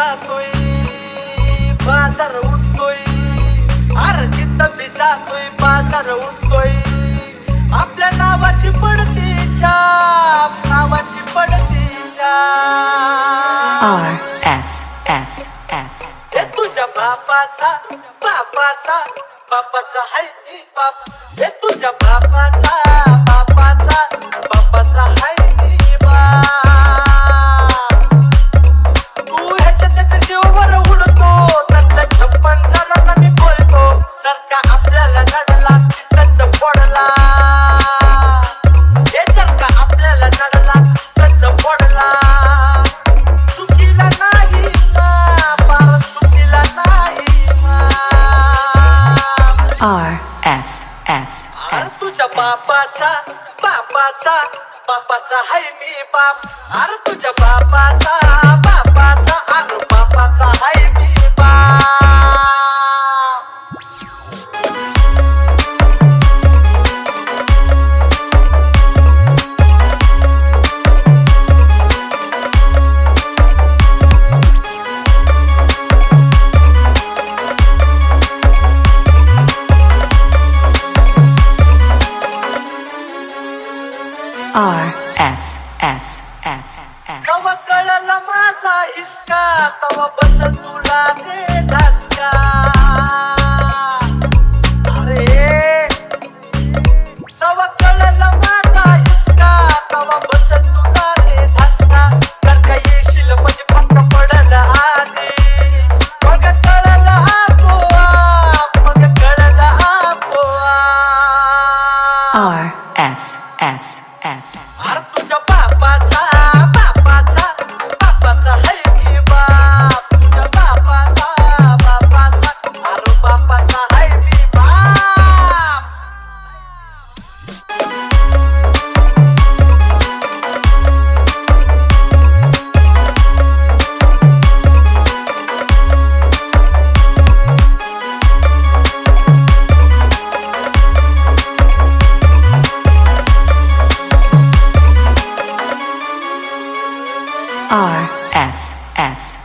जातोय बाजार उठतोय अरे चित्त बी जातोय बाजार उठतोय आपल्या नावाची पडती छाप नावाची पडती छाप RSS हे तुझ्या बापाचा बापाचा बापाचा हाय नी बाप हे तुझ्या बापाचा बापाचा बापाचा हाय नी बाप तू ह्याच्या त्याच्या जीवावर उडतो त्यातल्या 56 जणांना मी बोलतो जर का आपल्याला नडला तिथंच फोडला हे जर का आपल्याला नडला तिथंच फोडला चुकीला नाही पार चुकीला नाही RSS तुझ्या बापाचा बापाचा बापाचा हाय मी बाप अरे तुझ्या बापाचा बापाचा अरे बापाचा हाय मी बाप RSS कवा कळला माझा हिसका तवा बस तुला रे धसका अरे तवा कळला माझा हिसका तवा बस तुला रे धसका जर का येशील म्हणजे फक्त पडलं आधी मग कळला आपोआप मग कळला आपोआप RSS अरे तुझ्या बापाचा बापाचा बापाचा हाय मी बाप तुझ्या बापाचा बापाचा अरे बापाचा हाय मी बाप RSS